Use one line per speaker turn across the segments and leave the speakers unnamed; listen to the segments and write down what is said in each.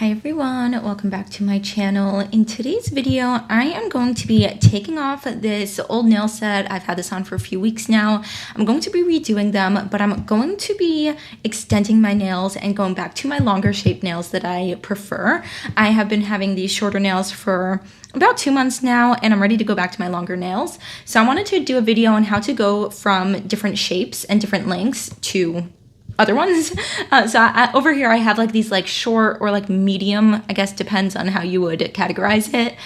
Hi everyone, welcome back to my channel. In today's video, I am going to be taking off this old nail set. I've had this on for a few weeks now. I'm going to be redoing them, but I'm going to be extending my nails and going back to my longer shape nails that I prefer. I have been having these shorter nails for about 2 months now, and I'm ready to go back to my longer nails. So I wanted to do a video on how to go from different shapes and different lengths to other ones. Over here I have like these like short or like medium, I guess depends on how you would categorize it,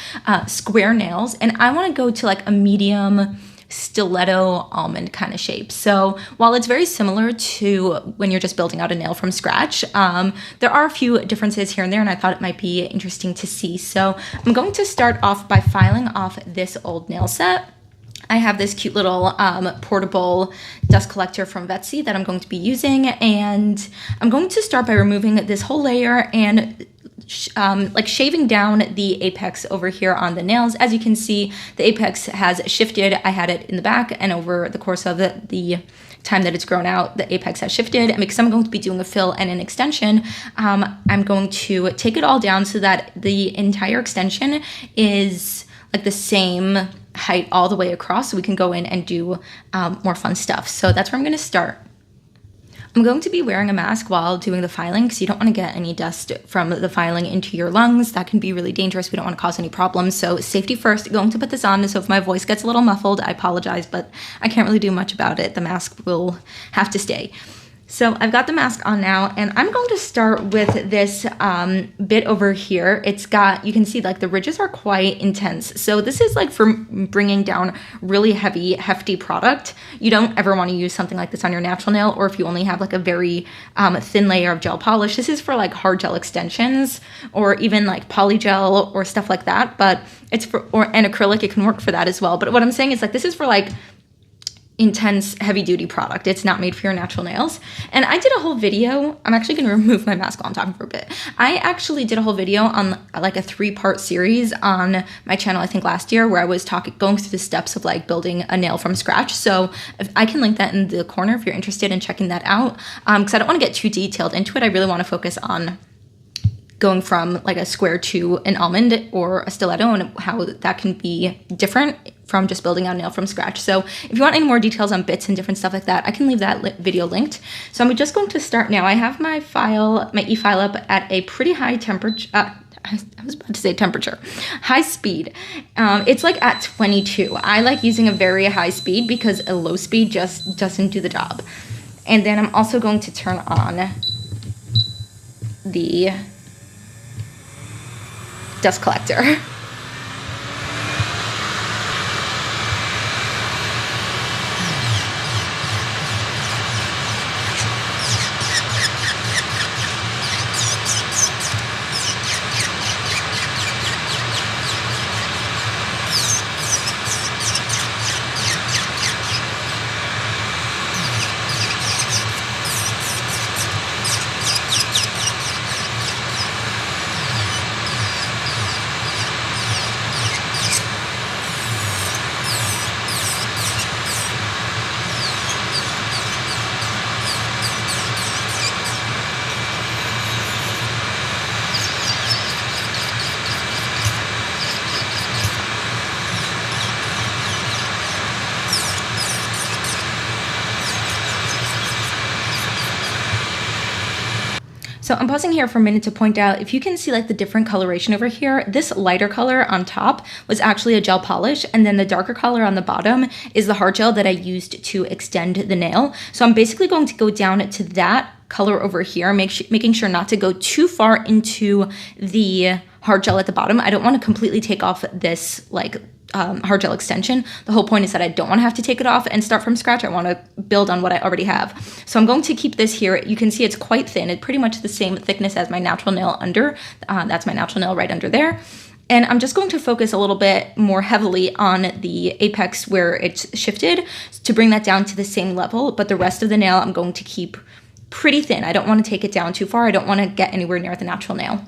square nails, and I want to go to like a medium stiletto almond kind of shape. So while it's very similar to when you're just building out a nail from scratch, there are a few differences here and there, and I thought it might be interesting to see. So I'm going to start off by filing off this old nail set. I have this cute little portable dust collector from Vetsy that I'm going to be using, and I'm going to start by removing this whole layer and like shaving down the apex over here on the nails. As you can see, the apex has shifted. I had it in the back, and over the course of the time that it's grown out, the apex has shifted. And because I'm going to be doing a fill and an extension, I'm going to take it all down so that the entire extension is like the same height all the way across, so we can go in and do more fun stuff. So that's where I'm going to start. I'm going to be wearing a mask while doing the filing because you don't want to get any dust from the filing into your lungs. That can be really dangerous. We don't want to cause any problems. So safety first. Going to put this on. So if my voice gets a little muffled, I apologize, but I can't really do much about it. The mask will have to stay. So I've got the mask on now, and I'm going to start with this bit over here. It's got, you can see like the ridges are quite intense. So this is like for bringing down really heavy, hefty product. You don't ever want to use something like this on your natural nail, or if you only have like a very thin layer of gel polish. This is for like hard gel extensions or even like poly gel or stuff like that. But it's for, and acrylic, it can work for that as well. But what I'm saying is like, this is for like intense heavy duty product. It's not made for your natural nails. And I did a whole video. I'm actually going to remove my mask while I'm talking for a bit. I actually did a whole video on like a 3-part series on my channel, I think last year, where I was going through the steps of like building a nail from scratch. So if I can link that in the corner if you're interested in checking that out, because I don't want to get too detailed into it. I really want to focus on going from like a square to an almond or a stiletto and how that can be different from just building out a nail from scratch. So if you want any more details on bits and different stuff like that, I can leave that video linked. So I'm just going to start now. I have my e-file up at a pretty high temperature. I was about to say temperature, high speed. It's like at 22. I like using a very high speed because a low speed just doesn't do the job. And then I'm also going to turn on the dust collector. So I'm pausing here for a minute to point out, if you can see like the different coloration over here, this lighter color on top was actually a gel polish, and then the darker color on the bottom is the hard gel that I used to extend the nail. So I'm basically going to go down to that color over here, making sure not to go too far into the hard gel at the bottom. I don't want to completely take off this like hard gel extension. The whole point is that I don't want to have to take it off and start from scratch. I want to build on what I already have. So I'm going to keep this here. You can see it's quite thin. It's pretty much the same thickness as my natural nail under. That's my natural nail right under there. And I'm just going to focus a little bit more heavily on the apex where it's shifted to bring that down to the same level. But the rest of the nail I'm going to keep pretty thin. I don't want to take it down too far. I don't want to get anywhere near the natural nail.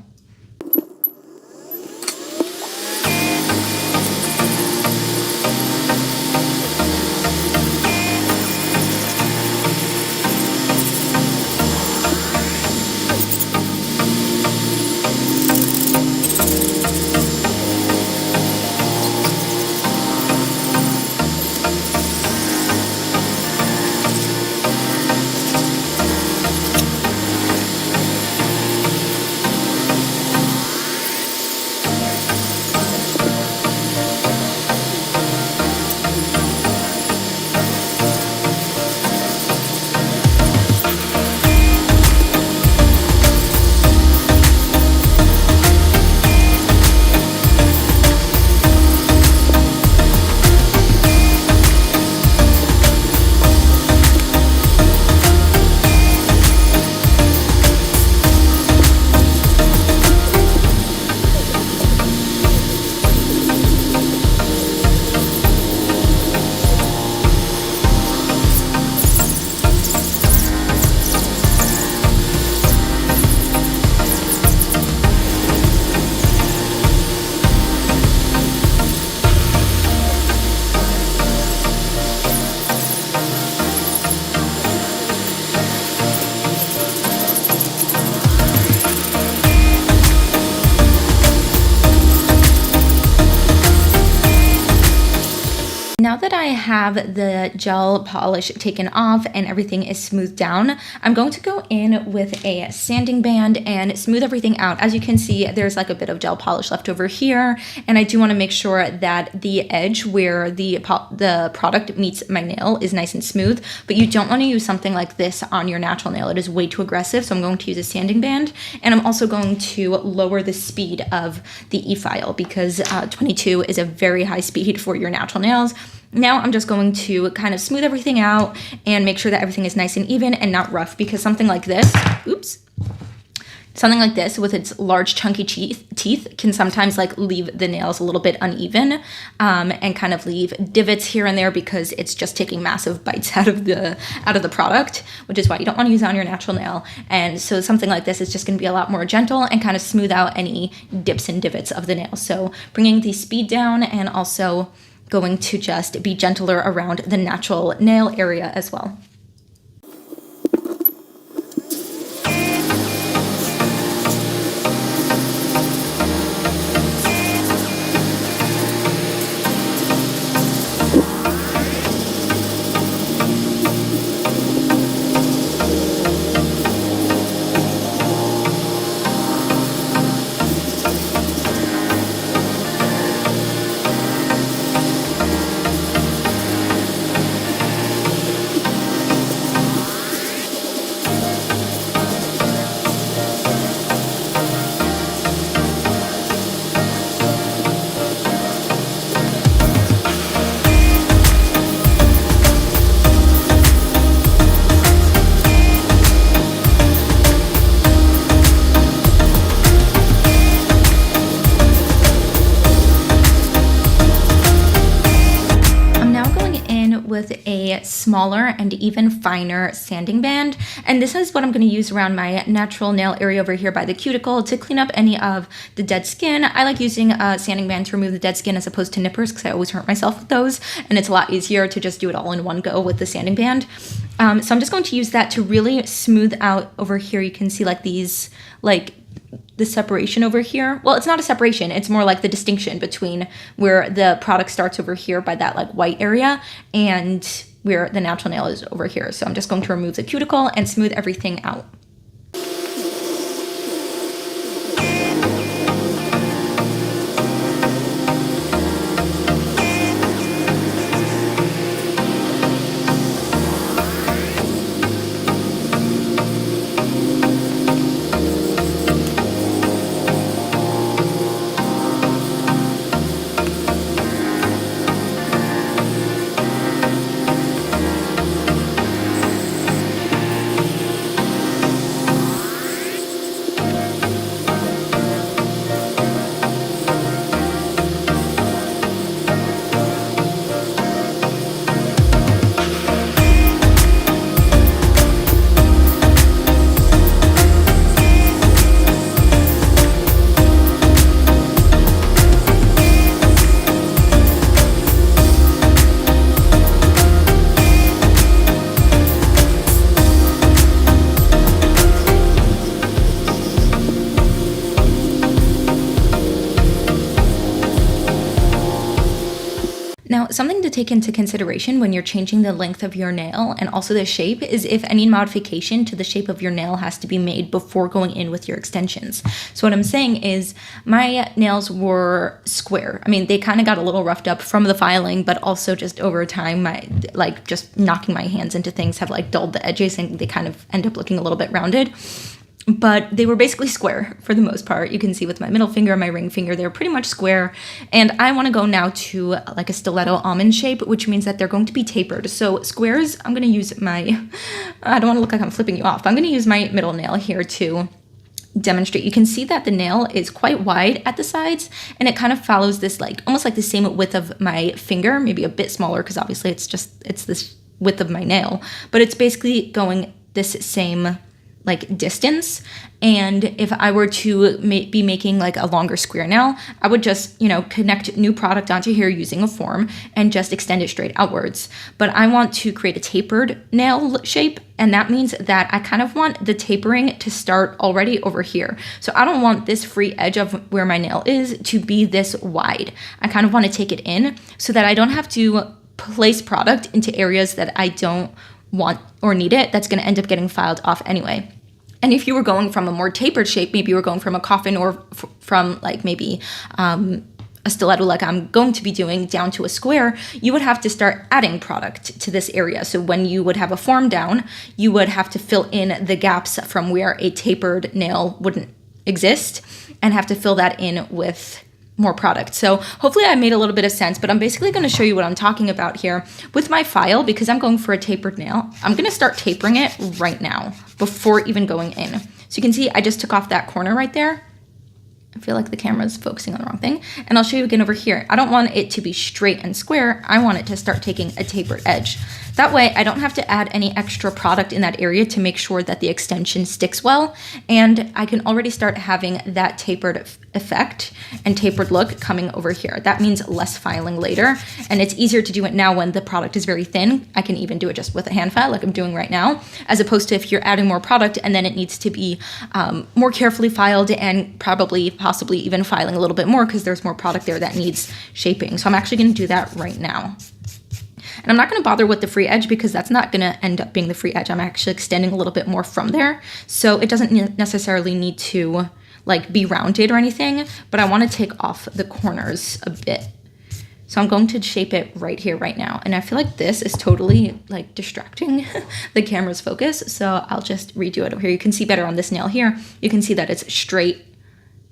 I have the gel polish taken off and everything is smoothed down, I'm going to go in with a sanding band and smooth everything out. As you can see, there's like a bit of gel polish left over here, and I do want to make sure that the edge where the product meets my nail is nice and smooth, but you don't want to use something like this on your natural nail. It is way too aggressive, so I'm going to use a sanding band, and I'm also going to lower the speed of the e-file because 22 is a very high speed for your natural nails. Now I'm just going to kind of smooth everything out and make sure that everything is nice and even and not rough, because something like this, something like this with its large chunky teeth can sometimes like leave the nails a little bit uneven and kind of leave divots here and there because it's just taking massive bites out of the product, which is why you don't want to use it on your natural nail. And so something like this is just going to be a lot more gentle and kind of smooth out any dips and divots of the nail. So bringing the speed down and also going to just be gentler around the natural nail area as well. With a smaller and even finer sanding band, and this is what I'm going to use around my natural nail area over here by the cuticle to clean up any of the dead skin. I like using a sanding band to remove the dead skin as opposed to nippers because I always hurt myself with those, and it's a lot easier to just do it all in one go with the sanding band. So I'm just going to use that to really smooth out over here. You can see like these the separation over here. Well, it's not a separation, it's more like the distinction between where the product starts over here by that like white area and where the natural nail is over here. So I'm just going to remove the cuticle and smooth everything out. Now, something to take into consideration when you're changing the length of your nail and also the shape is if any modification to the shape of your nail has to be made before going in with your extensions. So what I'm saying is my nails were square. I mean, they kind of got a little roughed up from the filing, but also just over time, just knocking my hands into things have like dulled the edges and they kind of end up looking a little bit rounded. But they were basically square for the most part. You can see with my middle finger and my ring finger, they're pretty much square. And I want to go now to like a stiletto almond shape, which means that they're going to be tapered. So squares, I'm going to use I don't want to look like I'm flipping you off. I'm going to use my middle nail here to demonstrate. You can see that the nail is quite wide at the sides and it kind of follows this like almost like the same width of my finger, maybe a bit smaller because obviously it's this width of my nail, but it's basically going this same like distance. And if I were to be making like a longer square nail, I would just, connect new product onto here using a form and just extend it straight outwards. But I want to create a tapered nail shape. And that means that I kind of want the tapering to start already over here. So I don't want this free edge of where my nail is to be this wide. I kind of want to take it in so that I don't have to place product into areas that I don't want or need it, that's going to end up getting filed off anyway. And if you were going from a more tapered shape, maybe you were going from a coffin or from like maybe a stiletto like I'm going to be doing down to a square, you would have to start adding product to this area. So when you would have a form down, you would have to fill in the gaps from where a tapered nail wouldn't exist and have to fill that in with more product. So hopefully I made a little bit of sense, but I'm basically going to show you what I'm talking about here with my file. Because I'm going for a tapered nail, I'm going to start tapering it right now before even going in. So you can see I just took off that corner right there. I feel like the camera is focusing on the wrong thing. And I'll show you again over here. I don't want it to be straight and square. I want it to start taking a tapered edge. That way I don't have to add any extra product in that area to make sure that the extension sticks well. And I can already start having that tapered effect and tapered look coming over here. That means less filing later. And it's easier to do it now when the product is very thin. I can even do it just with a hand file like I'm doing right now, as opposed to if you're adding more product and then it needs to be more carefully filed and possibly even filing a little bit more because there's more product there that needs shaping. So I'm actually going to do that right now. And I'm not going to bother with the free edge because that's not going to end up being the free edge. I'm actually extending a little bit more from there. So it doesn't necessarily need to like be rounded or anything, but I want to take off the corners a bit. So I'm going to shape it right here, right now. And I feel like this is totally like distracting the camera's focus. So I'll just redo it over here. You can see better on this nail here. You can see that it's straight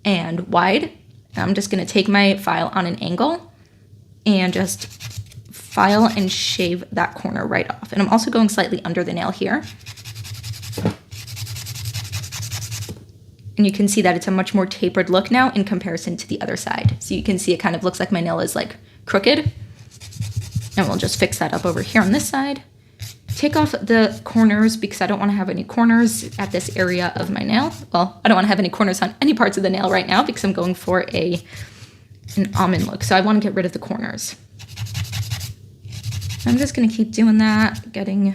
and wide. I'm just going to take my file on an angle and just file and shave that corner right off. And I'm also going slightly under the nail here. And you can see that it's a much more tapered look now in comparison to the other side. So you can see it kind of looks like my nail is like crooked. And we'll just fix that up over here on this side. Take off the corners because I don't want to have any corners at this area of my nail. Well, I don't want to have any corners on any parts of the nail right now because I'm going for an almond look. So I want to get rid of the corners. I'm just going to keep doing that, getting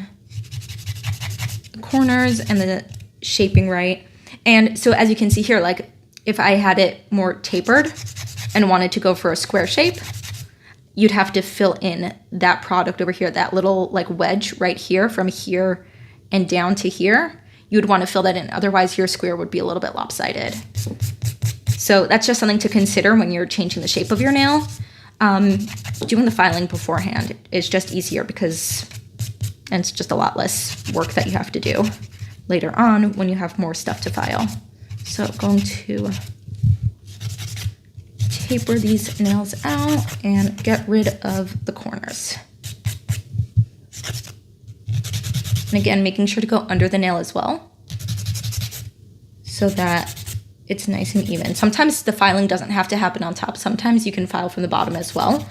the corners and the shaping right. And so as you can see here, like if I had it more tapered and wanted to go for a square shape, you'd have to fill in that product over here, that little like wedge right here from here and down to here. You would want to fill that in. Otherwise your square would be a little bit lopsided. So that's just something to consider when you're changing the shape of your nail. Doing the filing beforehand is just easier because it's just a lot less work that you have to do later on when you have more stuff to file. So I'm going to taper these nails out and get rid of the corners. And again, making sure to go under the nail as well so that it's nice and even. Sometimes the filing doesn't have to happen on top. Sometimes you can file from the bottom as well,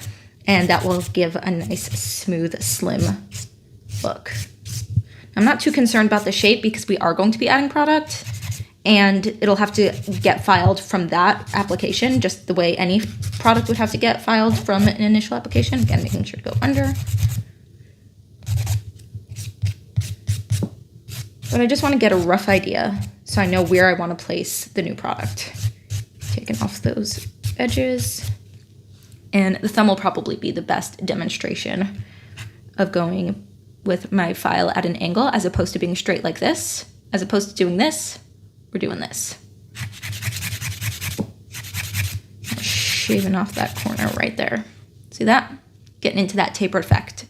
and that will give a nice, smooth, slim look. I'm not too concerned about the shape because we are going to be adding product, and it'll have to get filed from that application, just the way any product would have to get filed from an initial application. Again, making sure to go under. But I just want to get a rough idea so I know where I want to place the new product. Taking off those edges. And the thumb will probably be the best demonstration of going with my file at an angle as opposed to being straight like this. As opposed to doing this, we're doing this. Shaving off that corner right there. See that? Getting into that taper effect.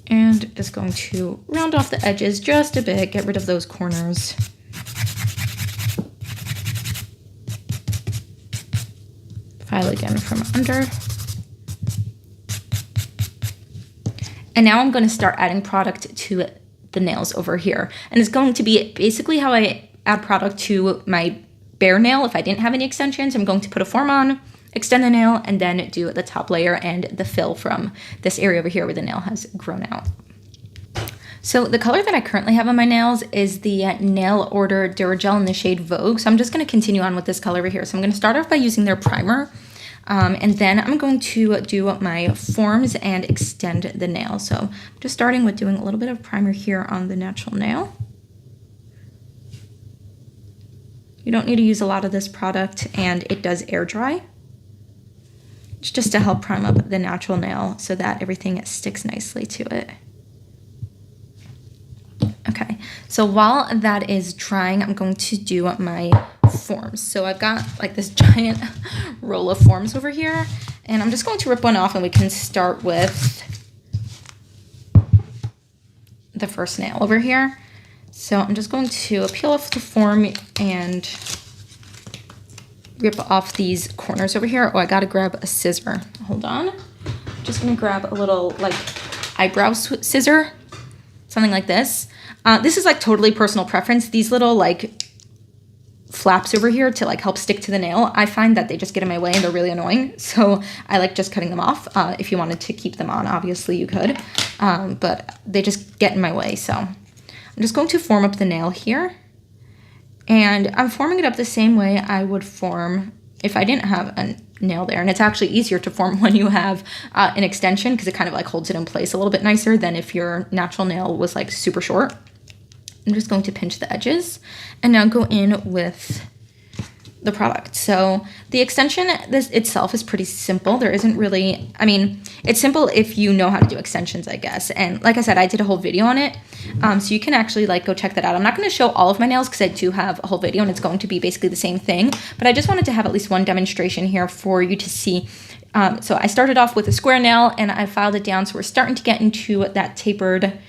And just going to round off the edges just a bit, get rid of those corners. File again from under. And now I'm going to start adding product to the nails over here. And it's going to be basically how I add product to my bare nail. If I didn't have any extensions, I'm going to put a form on, extend the nail, and then do the top layer and the fill from this area over here where the nail has grown out. So the color that I currently have on my nails is the Nail Order Dura Gel in the shade Vogue. So I'm just going to continue on with this color over here. So I'm going to start off by using their primer. And then I'm going to do my forms and extend the nail. So I'm just starting with doing a little bit of primer here on the natural nail. You don't need to use a lot of this product, and it does air dry. It's just to help prime up the natural nail so that everything sticks nicely to it. Okay, so while that is drying, I'm going to do my forms. So I've got like this giant roll of forms over here, and I'm just going to rip one off, and we can start with the first nail over here. So I'm just going to peel off the form and rip off these corners over here. Oh, I gotta grab a scissor. Hold on. I'm just gonna grab a little like eyebrow scissor, something like this. This is like totally personal preference. These little like flaps over here to like help stick to the nail, I find that they just get in my way and they're really annoying. So I like just cutting them off. If you wanted to keep them on, obviously you could, but they just get in my way. So I'm just going to form up the nail here, and I'm forming it up the same way I would form if I didn't have a nail there. And it's actually easier to form when you have an extension, because it kind of like holds it in place a little bit nicer than if your natural nail was like super short. I'm just going to pinch the edges and now go in with the product. So the extension, this itself is pretty simple. There isn't really, I mean, it's simple if you know how to do extensions, I guess. And like I said, I did a whole video on it. So you can actually like go check that out. I'm not going to show all of my nails because I do have a whole video and it's going to be basically the same thing. But I just wanted to have at least one demonstration here for you to see. So I started off with a square nail and I filed it down. So we're starting to get into that tapered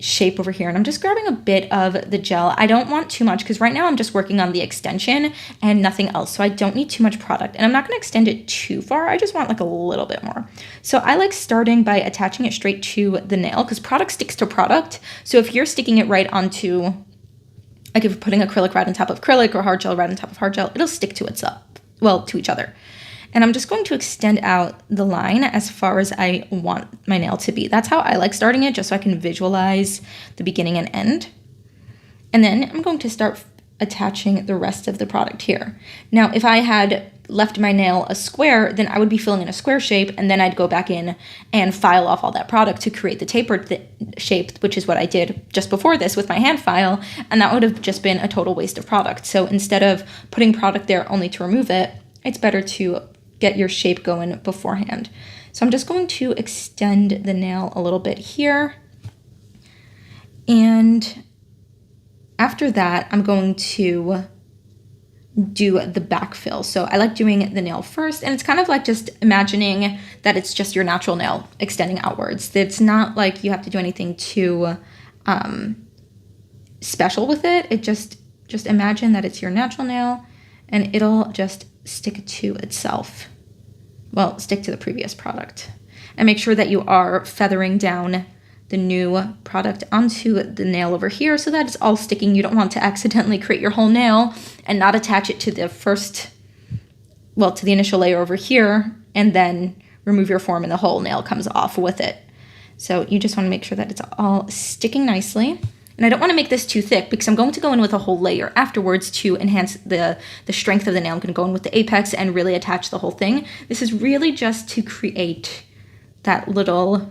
shape over here, and I'm just grabbing a bit of the gel. I don't want too much because right now I'm just working on the extension and nothing else, so I don't need too much product, and I'm not going to extend it too far. I just want like a little bit more. So I like starting by attaching it straight to the nail because product sticks to product. So if you're sticking it right onto, like if you're putting acrylic right on top of acrylic or hard gel right on top of hard gel, it'll stick to itself, well, to each other. And I'm just going to extend out the line as far as I want my nail to be. That's how I like starting it, just so I can visualize the beginning and end. And then I'm going to start attaching the rest of the product here. Now, if I had left my nail a square, then I would be filling in a square shape, and then I'd go back in and file off all that product to create the tapered shape, which is what I did just before this with my hand file, and that would have just been a total waste of product. So instead of putting product there only to remove it, it's better to get your shape going beforehand. So I'm just going to extend the nail a little bit here. And after that, I'm going to do the backfill. So I like doing the nail first, and it's kind of like just imagining that it's just your natural nail extending outwards. It's not like you have to do anything too special with it. It just imagine that it's your natural nail and it'll just stick to itself. Well, stick to the previous product. And make sure that you are feathering down the new product onto the nail over here so that it's all sticking. You don't want to accidentally create your whole nail and not attach it to the first, well, to the initial layer over here, and then remove your form and the whole nail comes off with it. So you just want to make sure that it's all sticking nicely. And I don't want to make this too thick because I'm going to go in with a whole layer afterwards to enhance the strength of the nail. I'm going to go in with the apex and really attach the whole thing. This is really just to create that little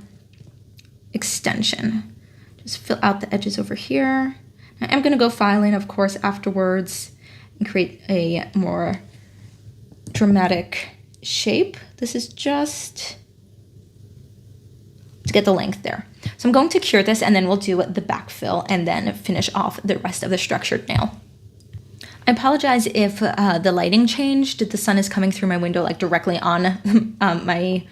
extension. Just fill out the edges over here. I'm going to go file in, of course, afterwards and create a more dramatic shape. This is just to get the length there. So I'm going to cure this, and then we'll do the backfill and then finish off the rest of the structured nail. I apologize if the lighting changed. The sun is coming through my window like directly on my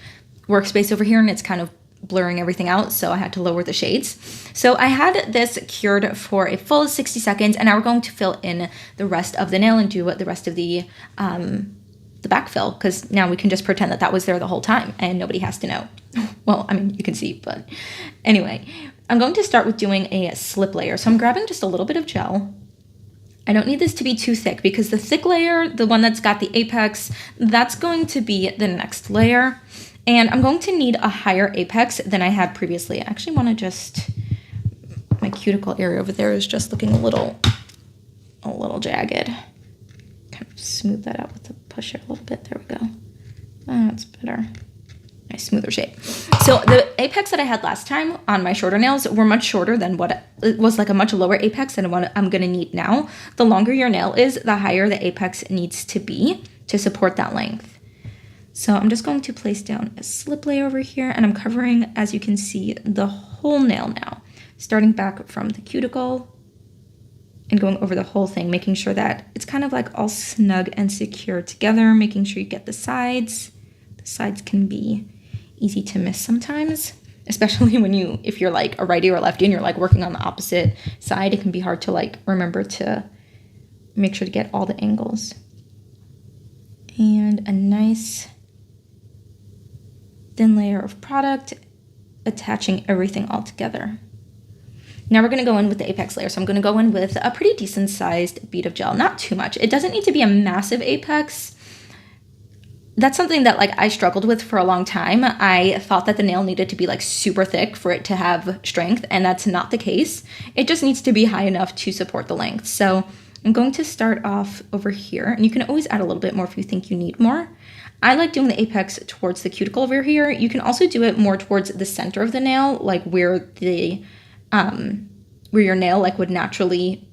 workspace over here, and it's kind of blurring everything out, so I had to lower the shades. So I had this cured for a full 60 seconds, and now we're going to fill in the rest of the nail and do the rest of the backfill, because now we can just pretend that that was there the whole time and nobody has to know. Well, I mean, you can see, but anyway, I'm going to start with doing a slip layer. So I'm grabbing just a little bit of gel. I don't need this to be too thick because the thick layer, the one that's got the apex, that's going to be the next layer. And I'm going to need a higher apex than I had previously. I actually want to just, my cuticle area over there is just looking a little jagged. Kind of smooth that out with the pusher a little bit. There we go. That's better. nice smoother shape. So the apex that I had last time on my shorter nails were much shorter than what it was, like a much lower apex than what I'm gonna need now. The longer your nail is, the higher the apex needs to be to support that length. So I'm just going to place down a slip layer over here, and I'm covering, as you can see, the whole nail now, starting back from the cuticle and going over the whole thing, making sure that it's kind of like all snug and secure together, making sure you get the sides. The sides can be easy to miss sometimes, especially when if you're like a righty or a lefty and you're like working on the opposite side, it can be hard to like remember to make sure to get all the angles. And a nice thin layer of product attaching everything all together. Now we're going to go in with the apex layer. So I'm going to go in with a pretty decent sized bead of gel, not too much. It doesn't need to be a massive apex. That's something that like I struggled with for a long time. I thought that the nail needed to be like super thick for it to have strength, and that's not the case. It just needs to be high enough to support the length. So I'm going to start off over here, and you can always add a little bit more if you think you need more. I like doing the apex towards the cuticle over here. You can also do it more towards the center of the nail, like where your nail like would naturally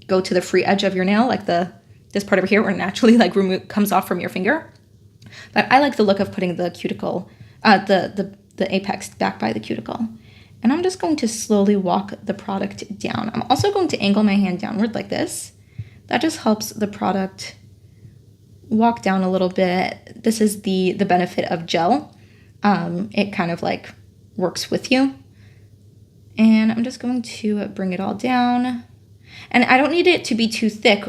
go to the free edge of your nail, like this part over here where it naturally like comes off from your finger. But I like the look of putting the cuticle, the apex back by the cuticle. And I'm just going to slowly walk the product down. I'm also going to angle my hand downward like this. That just helps the product walk down a little bit. This is the benefit of gel. It kind of like works with you. And I'm just going to bring it all down. And I don't need it to be too thick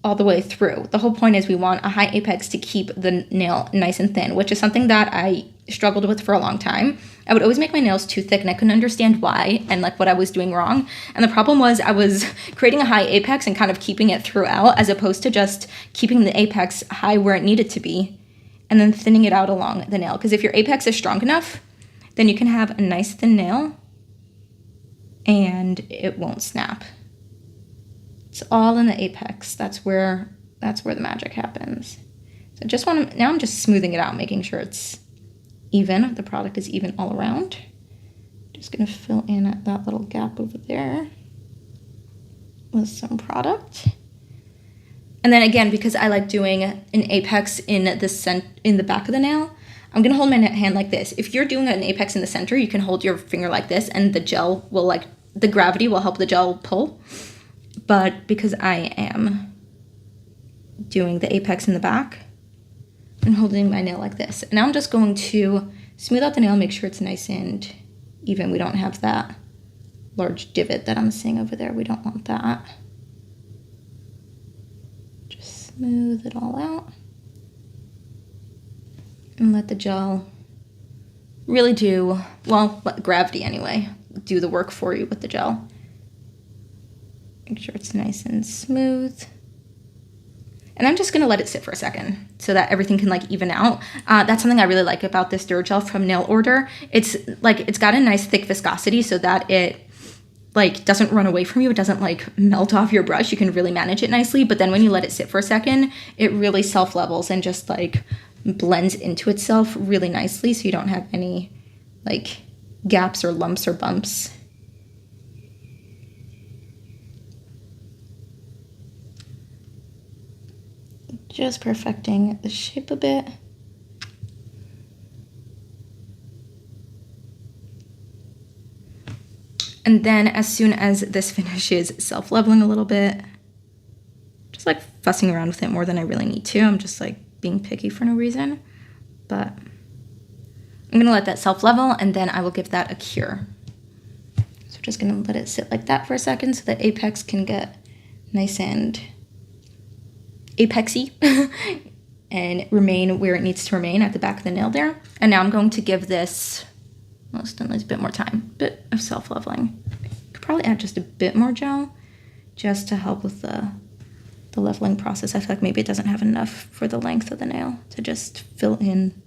all the way through. The whole point is we want a high apex to keep the nail nice and thin, which is something that I struggled with for a long time. I would always make my nails too thick, and I couldn't understand why and like what I was doing wrong. And the problem was I was creating a high apex and kind of keeping it throughout, as opposed to just keeping the apex high where it needed to be and then thinning it out along the nail. Because if your apex is strong enough, then you can have a nice thin nail and it won't snap. It's all in the apex. That's where the magic happens. So just want to, now I'm just smoothing it out, making sure it's even. The product is even all around. Just gonna fill in that little gap over there with some product. And then again, because I like doing an apex in the back of the nail, I'm gonna hold my hand like this. If you're doing an apex in the center, you can hold your finger like this, and the gel will the gravity will help the gel pull. But because I am doing the apex in the back, I'm holding my nail like this. And now I'm just going to smooth out the nail, make sure it's nice and even. We don't have that large divot that I'm seeing over there. We don't want that. Just smooth it all out. And let the gel really let gravity anyway, do the work for you with the gel. Make sure it's nice and smooth. And I'm just gonna let it sit for a second so that everything can like even out. That's something I really like about this Dura Gel from Nail Order. It's got a nice thick viscosity so that it like doesn't run away from you. It doesn't like melt off your brush. You can really manage it nicely. But then when you let it sit for a second, it really self-levels and just like blends into itself really nicely, so you don't have any like gaps or lumps or bumps. Just perfecting the shape a bit. And then as soon as this finishes self-leveling a little bit, just like fussing around with it more than I really need to. I'm just like being picky for no reason, but I'm gonna let that self-level and then I will give that a cure. So just gonna let it sit like that for a second so the apex can get nice and apexy and remain where it needs to remain at the back of the nail there. And now I'm going to give this, well, still needs a bit more time, bit of self-leveling. Could probably add just a bit more gel just to help with the leveling process. I feel like maybe it doesn't have enough for the length of the nail to just fill in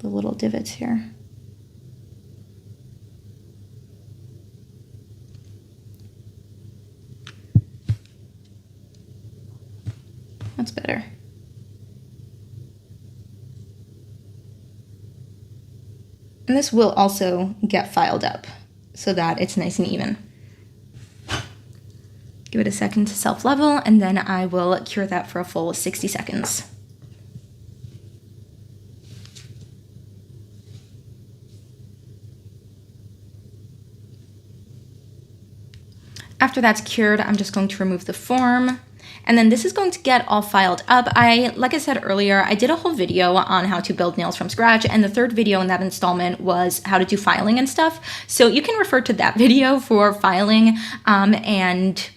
the little divots here. That's better. And this will also get filed up so that it's nice and even. Give it a second to self-level, and then I will cure that for a full 60 seconds. After that's cured, I'm just going to remove the form. And then this is going to get all filed up. Like I said earlier, I did a whole video on how to build nails from scratch, and the third video in that installment was how to do filing and stuff. So you can refer to that video for filing and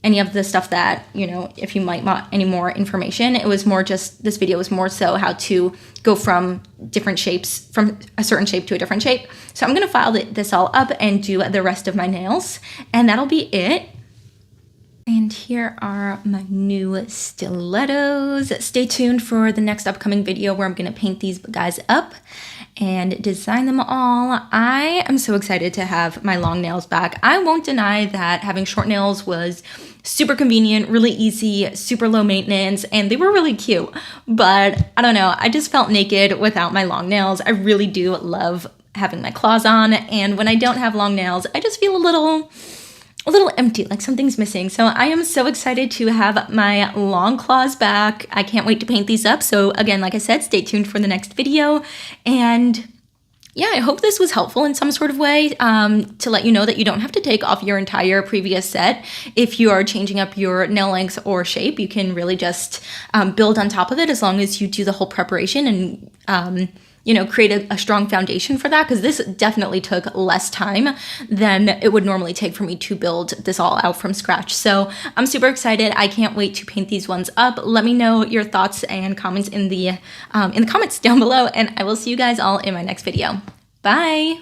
any of the stuff that, you know, if you might want any more information. It was more just, this video was more so how to go from different shapes, from a certain shape to a different shape. So I'm gonna file this all up and do the rest of my nails, and that'll be it. And here are my new stilettos. Stay tuned for the next upcoming video where I'm gonna paint these guys up and design them all. I am so excited to have my long nails back. I won't deny that having short nails was super convenient, really easy, super low maintenance, and they were really cute. But I don't know, I just felt naked without my long nails. I really do love having my claws on, and when I don't have long nails, I just feel a little empty, like something's missing. So I am so excited to have my long claws back. I can't wait to paint these up. So again, like I said, stay tuned for the next video. And yeah, I hope this was helpful in some sort of way to let you know that you don't have to take off your entire previous set. If you are changing up your nail length or shape, you can really just build on top of it as long as you do the whole preparation and you know, create a strong foundation for that, because this definitely took less time than it would normally take for me to build this all out from scratch. So I'm super excited. I can't wait to paint these ones up. Let me know your thoughts and comments in the comments down below, and I will see you guys all in my next video. Bye!